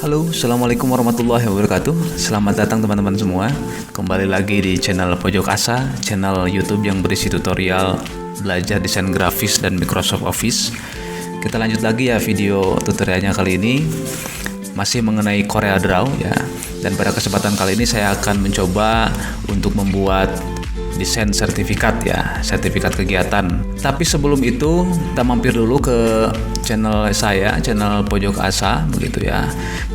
Halo, Assalamualaikum warahmatullahi wabarakatuh. Selamat datang teman-teman semua. Kembali lagi di channel Pojok Asa, channel YouTube yang berisi tutorial belajar desain grafis dan Microsoft Office. Kita lanjut lagi ya video tutorialnya kali ini. Masih mengenai CorelDRAW ya. Dan pada kesempatan kali ini saya akan mencoba untuk membuat desain sertifikat ya, sertifikat kegiatan. Tapi sebelum itu kita mampir dulu ke channel saya, channel Pojok Asa begitu ya.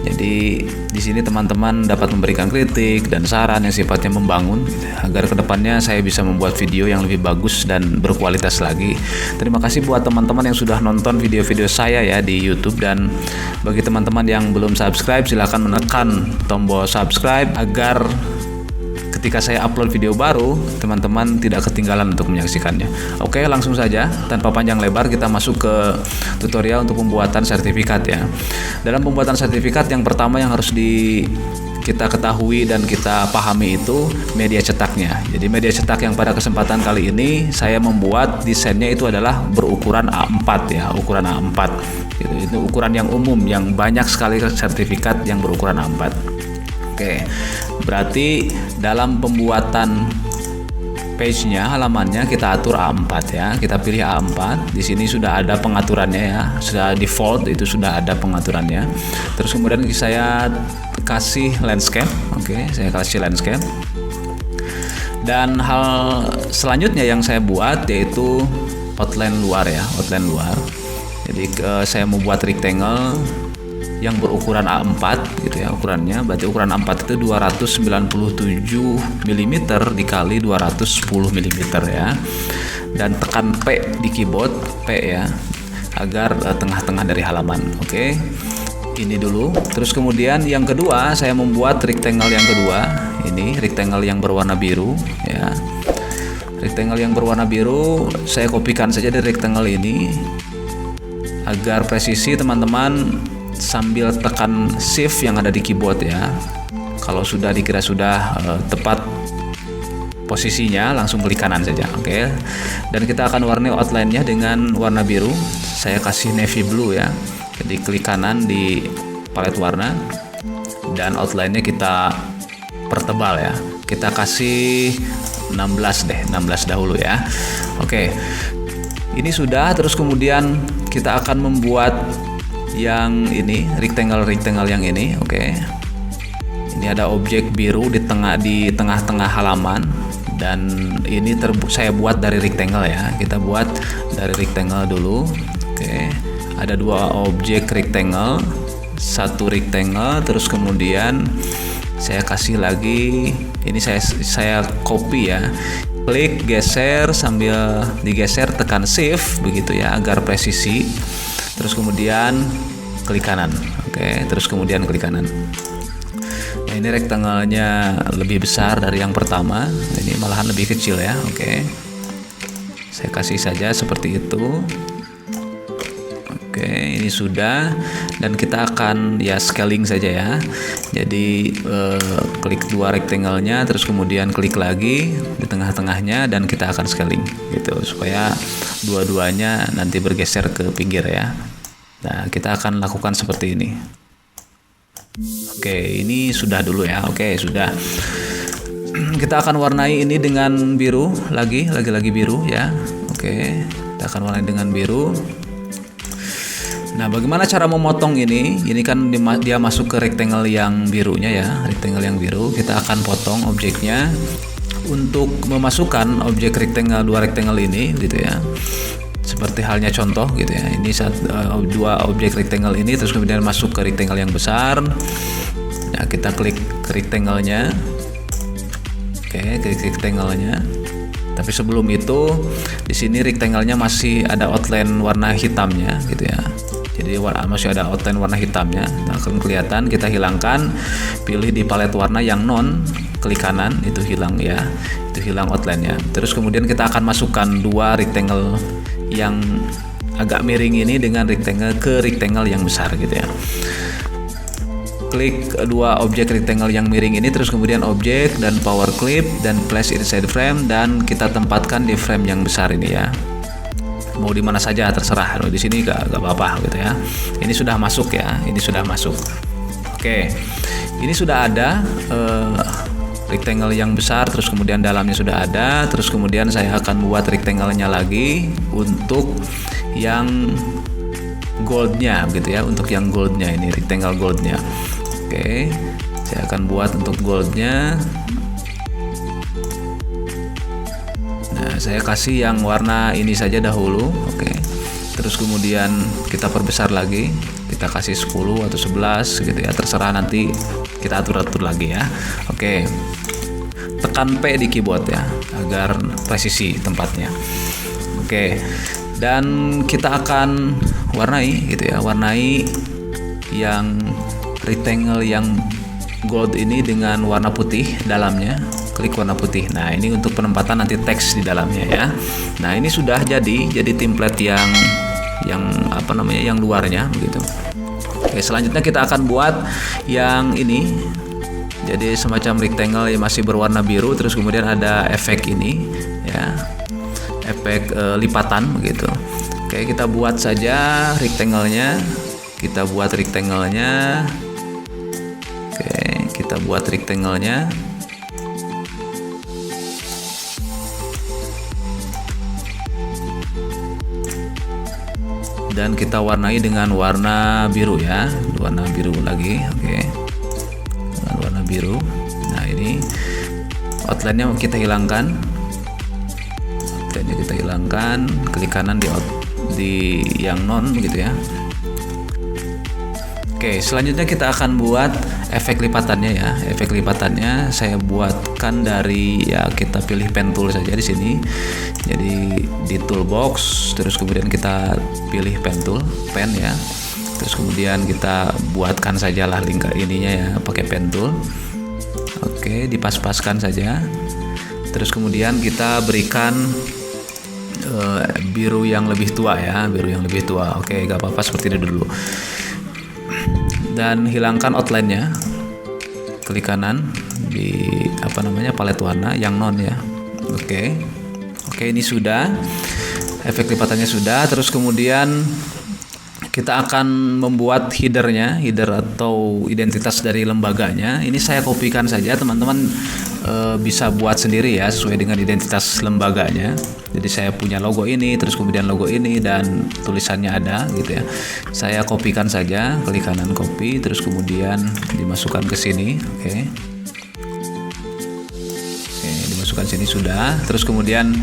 Jadi di sini teman-teman dapat memberikan kritik dan saran yang sifatnya membangun agar kedepannya saya bisa membuat video yang lebih bagus dan berkualitas lagi. Terima kasih buat teman-teman yang sudah nonton video-video saya ya di YouTube, dan bagi teman-teman yang belum subscribe silahkan menekan tombol subscribe agar ketika saya upload video baru, teman-teman tidak ketinggalan untuk menyaksikannya. Oke, langsung saja, tanpa panjang lebar kita masuk ke tutorial untuk pembuatan sertifikat ya. Dalam pembuatan sertifikat yang pertama yang harus kita ketahui dan kita pahami itu media cetaknya. Jadi media cetak yang pada kesempatan kali ini saya membuat desainnya itu adalah berukuran A4 ya, ukuran A4. Itu ukuran yang umum yang banyak sekali sertifikat yang berukuran A4. Oke, berarti dalam pembuatan page-nya, halamannya kita atur A4 ya. Kita pilih A4. Di sini sudah ada pengaturannya ya. Sudah default itu sudah ada pengaturannya. Terus kemudian saya kasih landscape. Oke, saya kasih landscape. Dan hal selanjutnya yang saya buat yaitu outline luar ya, outline luar. Jadi saya membuat rectangle yang berukuran A4 gitu ya, ukurannya berarti ukuran A4 itu 297 mm dikali 210 mm ya, dan tekan P di keyboard, P ya, agar tengah-tengah dari halaman. Oke, ini dulu. Terus kemudian yang kedua saya membuat rectangle yang kedua, ini rectangle yang berwarna biru ya. Rectangle yang berwarna biru saya kopikan saja dari rectangle ini agar presisi teman-teman sambil tekan shift yang ada di keyboard ya. Kalau sudah dikira sudah tepat posisinya, langsung klik kanan saja. Oke. Dan kita akan warnai outline-nya dengan warna biru. Saya kasih navy blue ya. Jadi klik kanan di palet warna dan outline-nya kita pertebal ya. Kita kasih 16 deh, 16 dahulu ya. Oke. Ini sudah, terus kemudian kita akan membuat yang ini rectangle yang ini. Oke, ini ada objek biru di tengah-tengah halaman, dan ini saya buat dari rectangle ya. Kita buat dari rectangle dulu. Oke, ada dua objek rectangle, satu rectangle, terus kemudian saya kasih lagi ini, saya copy ya, klik geser, sambil digeser tekan shift begitu ya agar presisi. Terus kemudian klik kanan. Oke, terus kemudian klik kanan. Nah, ini rektangelnya lebih besar dari yang pertama. Ini malahan lebih kecil ya. Oke. Saya kasih saja seperti itu. Oke, ini sudah, dan kita akan ya scaling saja ya. Jadi klik dua rektangelnya, terus kemudian klik lagi di tengah-tengahnya, dan kita akan scaling gitu supaya dua-duanya nanti bergeser ke pinggir ya. Nah, kita akan lakukan seperti ini. Oke, ini sudah dulu ya. Oke, sudah. Kita akan warnai ini dengan biru lagi biru ya. Oke, kita akan warnai dengan biru. Nah, bagaimana cara memotong ini? Ini kan dia masuk ke rectangle yang birunya ya, rectangle yang biru. Kita akan potong objeknya. Untuk memasukkan objek rectangle, dua rectangle ini gitu ya, seperti halnya contoh gitu ya. Ini dua objek rectangle ini, terus kemudian masuk ke rectangle yang besar. Nah, kita klik ke rectangle-nya. Oke, klik rectangle-nya. Tapi sebelum itu di sini rectangle-nya masih ada outline warna hitamnya gitu ya. Jadi masih ada outline warna hitamnya. Nah, akan kelihatan, kita hilangkan, pilih di palet warna yang non, klik kanan, itu hilang ya. Itu hilang outline-nya. Terus kemudian kita akan masukkan dua rectangle yang agak miring ini dengan rectangle yang besar gitu ya. Klik dua objek rectangle yang miring ini, terus kemudian objek dan power clip dan place inside frame, dan kita tempatkan di frame yang besar ini ya. Mau di mana saja terserah. Di sini gak apa-apa gitu ya. Ini sudah masuk ya. Ini sudah masuk. Oke, ini sudah ada rectangle yang besar, terus kemudian dalamnya sudah ada, terus kemudian saya akan buat rectangle-nya lagi untuk yang goldnya gitu ya, untuk yang goldnya ini rectangle goldnya. Oke, saya akan buat untuk goldnya. Nah, saya kasih yang warna ini saja dahulu. Oke, terus kemudian kita perbesar lagi, kita kasih 10 atau 11 gitu ya, terserah, nanti kita atur-atur lagi ya. Oke, tekan P di keyboard ya agar presisi tempatnya. Oke, dan kita akan warnai gitu ya, warnai yang rectangle yang gold ini dengan warna putih dalamnya. Klik warna putih. Nah, ini untuk penempatan nanti teks di dalamnya ya. Nah, ini sudah jadi template yang apa namanya, yang luarnya begitu. Oke, selanjutnya kita akan buat yang ini. Jadi semacam rectangle yang masih berwarna biru, terus kemudian ada efek ini ya, efek lipatan begitu. Oke, kita buat saja rectangle-nya. Kita buat rectangle-nya. Oke, kita buat rectangle-nya. Dan kita warnai dengan warna biru ya, warna biru lagi. Oke, dengan warna biru. Nah, ini outline-nya kita hilangkan. Outline-nya kita hilangkan. Klik kanan di yang non gitu ya. Oke, selanjutnya kita akan buat efek lipatannya ya. Efek lipatannya saya buatkan dari ya, kita pilih pen tool saja di sini. Jadi di toolbox, terus kemudian kita pilih pen tool, pen ya. Terus kemudian kita buatkan sajalah link ininya ya pakai pen tool. Oke, dipas-paskan saja. Terus kemudian kita berikan biru yang lebih tua ya, biru yang lebih tua. Oke, gak apa-apa, seperti ini dulu. Dan hilangkan outline-nya. Klik kanan di apa namanya, palet warna yang non ya. Oke. Oke, ini sudah. Efek lipatannya sudah. Terus kemudian kita akan membuat header-nya, header atau identitas dari lembaganya. Ini saya kopikan saja, teman-teman bisa buat sendiri ya sesuai dengan identitas lembaganya. Jadi saya punya logo ini, terus kemudian logo ini, dan tulisannya ada gitu ya. Saya kopikan saja, klik kanan copy, terus kemudian dimasukkan ke sini. Oke, dimasukkan sini sudah. Terus kemudian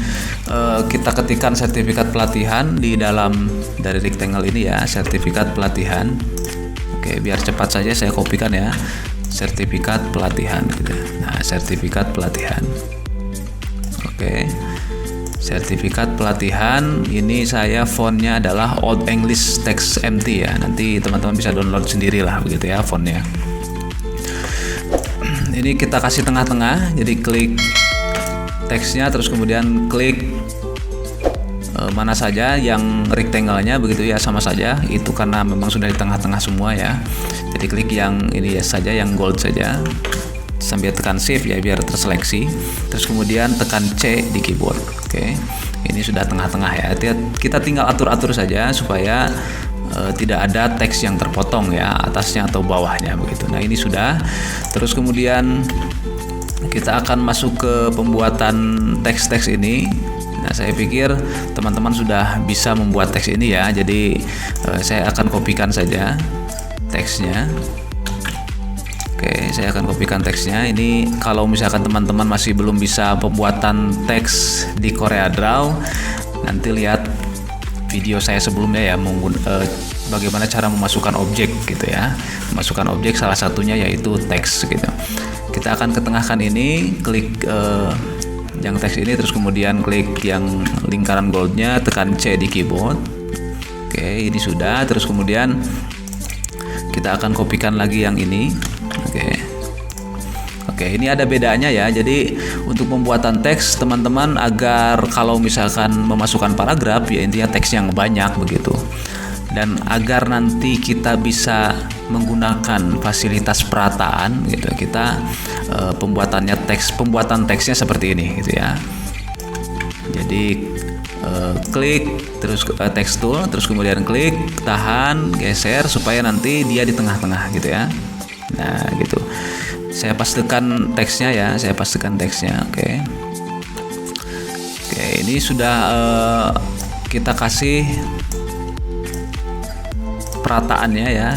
kita ketikkan sertifikat pelatihan di dalam dari rectangle ini ya, sertifikat pelatihan. Oke, biar cepat saja saya kopikan ya, sertifikat pelatihan gitu. Nah, sertifikat pelatihan. Oke, sertifikat pelatihan ini saya fontnya adalah Old English Text MT ya. Nanti teman-teman bisa download sendiri lah begitu ya fontnya. Ini kita kasih tengah-tengah, jadi klik teksnya, terus kemudian klik mana saja yang rectangle-nya begitu ya, sama saja itu karena memang sudah di tengah-tengah semua ya. Jadi klik yang ini ya saja, yang gold saja, sambil tekan shift ya biar terseleksi. Terus kemudian tekan C di keyboard. Oke, ini sudah tengah-tengah ya. Kita tinggal atur-atur saja supaya tidak ada teks yang terpotong ya, atasnya atau bawahnya begitu. Nah, ini sudah. Terus kemudian kita akan masuk ke pembuatan teks-teks ini. Nah, saya pikir teman-teman sudah bisa membuat teks ini ya. Jadi saya akan kopikan saja teksnya. Oke, saya akan kopikan teksnya. Ini kalau misalkan teman-teman masih belum bisa pembuatan teks di CorelDRAW, nanti lihat video saya sebelumnya ya, bagaimana cara memasukkan objek gitu ya. Memasukkan objek salah satunya yaitu teks gitu. Kita akan ketengahkan ini, klik yang teks ini, terus kemudian klik yang lingkaran goldnya, tekan C di keyboard. Oke, ini sudah. Terus kemudian kita akan kopikan lagi yang ini. Oke, ini ada bedanya ya. Jadi untuk pembuatan teks teman-teman, agar kalau misalkan memasukkan paragraf ya intinya teks yang banyak begitu. Dan agar nanti kita bisa menggunakan fasilitas perataan gitu, kita pembuatan teksnya seperti ini gitu ya. Jadi klik terus text tool, terus kemudian klik, tahan, geser supaya nanti dia di tengah-tengah gitu ya. Nah, gitu. Saya pastikan teksnya ya, Oke. Oke, ini sudah kita kasih perataannya ya,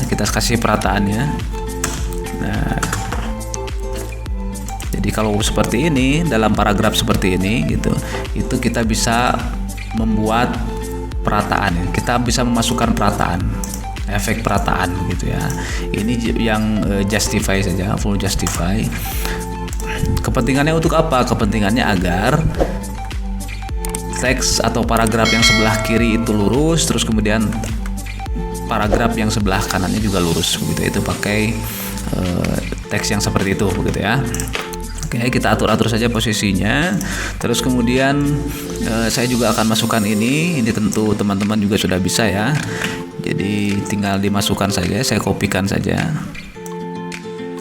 Nah, jadi kalau seperti ini, dalam paragraf seperti ini gitu, itu kita bisa membuat perataan ya. Kita bisa memasukkan perataan, efek perataan gitu ya. Ini yang justify saja, full justify. Kepentingannya untuk apa? Kepentingannya agar teks atau paragraf yang sebelah kiri itu lurus, terus kemudian paragraf yang sebelah kanannya juga lurus begitu. Itu pakai teks yang seperti itu begitu ya. Oke, kita atur saja posisinya. Terus kemudian saya juga akan masukkan ini tentu teman-teman juga sudah bisa ya. Jadi tinggal dimasukkan saja, saya kopikan saja.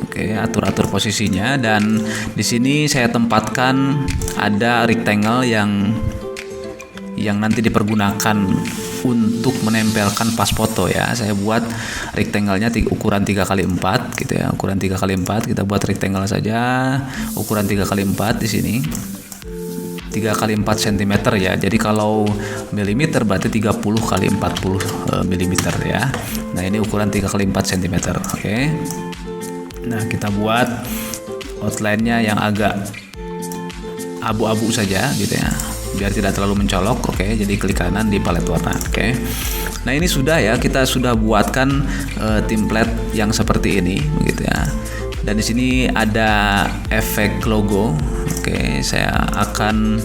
Oke, atur posisinya, dan di sini saya tempatkan ada rectangle yang nanti dipergunakan untuk menempelkan pas foto ya. Saya buat rectangle-nya ukuran 3x4 gitu ya. Ukuran 3x4, kita buat rectangle saja ukuran 3x4 di sini. 3x4 cm ya. Jadi kalau milimeter berarti 30x40 mm ya. Nah, ini ukuran 3x4 cm. Oke. Nah, kita buat outline-nya yang agak abu-abu saja gitu ya, biar tidak terlalu mencolok. Oke, jadi klik kanan di palet warna. Oke. Nah, ini sudah ya, kita sudah buatkan template yang seperti ini begitu ya. Dan di sini ada efek logo. Oke, saya akan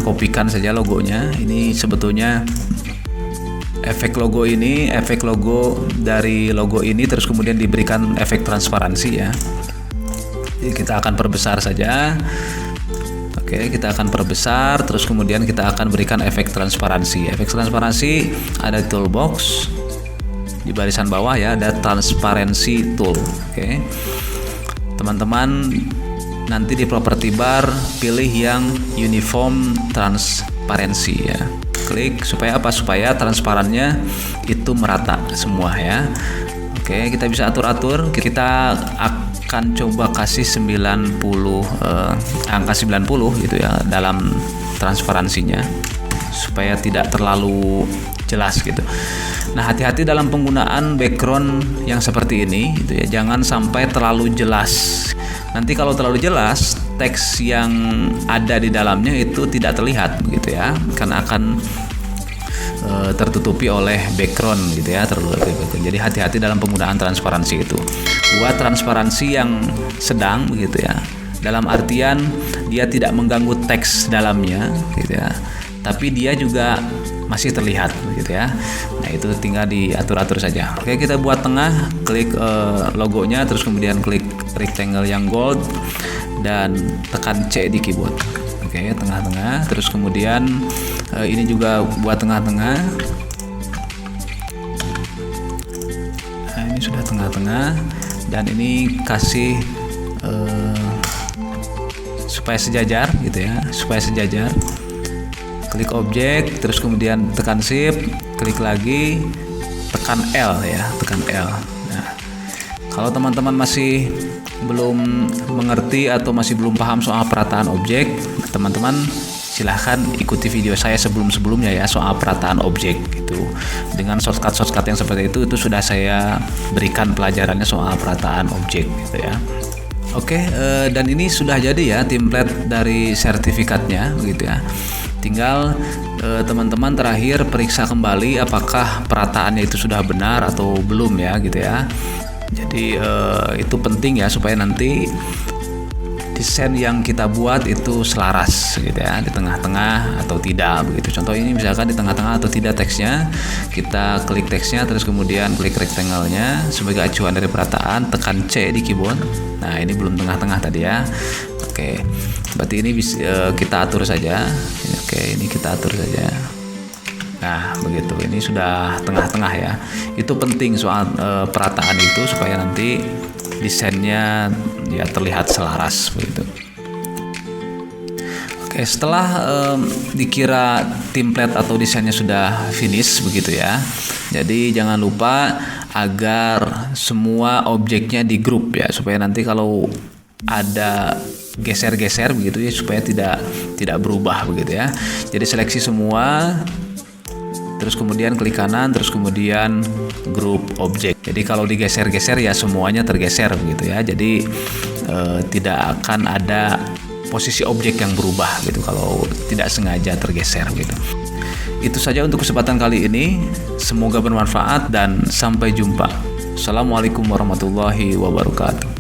kopikan saja logonya. Ini sebetulnya efek logo dari logo ini, terus kemudian diberikan efek transparansi ya. Jadi kita akan perbesar saja. Oke, kita akan perbesar, terus kemudian kita akan berikan efek transparansi. Efek transparansi ada toolbox di barisan bawah ya, ada transparency tool. Oke. Teman-teman nanti di property bar pilih yang uniform transparency ya. Klik supaya apa? Supaya transparannya itu merata semua ya. Oke, kita bisa atur-atur. Kita akan coba kasih 90 angka 90 gitu ya dalam transparansinya supaya tidak terlalu jelas gitu. Nah, hati-hati dalam penggunaan background yang seperti ini gitu ya. Jangan sampai terlalu jelas. Nanti kalau terlalu jelas, teks yang ada di dalamnya itu tidak terlihat begitu ya, karena akan tertutupi oleh background gitu ya, Jadi hati-hati dalam penggunaan transparansi itu. Buat transparansi yang sedang begitu ya. Dalam artian dia tidak mengganggu teks dalamnya gitu ya, tapi dia juga masih terlihat begitu ya. Nah, itu tinggal diatur-atur saja. Oke, kita buat tengah, klik logonya, terus kemudian klik rectangle yang gold dan tekan C di keyboard. Oke, tengah-tengah, terus kemudian ini juga buat tengah-tengah. Nah, ini sudah tengah-tengah, dan ini kasih supaya sejajar gitu ya, Klik objek, terus kemudian tekan shift, klik lagi, tekan L ya, Nah, kalau teman-teman masih belum mengerti atau masih belum paham soal perataan objek, teman-teman silahkan ikuti video saya sebelum-sebelumnya ya soal perataan objek gitu. Dengan shortcut yang seperti itu sudah saya berikan pelajarannya soal perataan objek gitu ya. Oke, dan ini sudah jadi ya template dari sertifikatnya begitu ya. Tinggal teman-teman terakhir periksa kembali apakah perataannya itu sudah benar atau belum ya gitu ya. Jadi itu penting ya supaya nanti desain yang kita buat itu selaras gitu ya, di tengah-tengah atau tidak begitu. Contoh ini misalkan di tengah-tengah atau tidak teksnya, kita klik teksnya, terus kemudian klik rectangle-nya sebagai acuan dari perataan, tekan C di keyboard. Nah, ini belum tengah-tengah tadi ya. Oke, berarti ini kita atur saja. Oke, ini kita atur saja. Nah, begitu. Ini sudah tengah-tengah ya. Itu penting soal perataan itu supaya nanti desainnya ya terlihat selaras begitu. Oke, setelah dikira template atau desainnya sudah finish begitu ya. Jadi jangan lupa agar semua objeknya di grup ya, supaya nanti kalau ada geser-geser begitu ya, supaya tidak berubah begitu ya. Jadi seleksi semua, terus kemudian klik kanan, terus kemudian grup objek. Jadi kalau digeser-geser ya semuanya tergeser begitu ya. Jadi tidak akan ada posisi objek yang berubah gitu kalau tidak sengaja tergeser gitu. Itu saja untuk kesempatan kali ini. Semoga bermanfaat dan sampai jumpa. Assalamualaikum warahmatullahi wabarakatuh.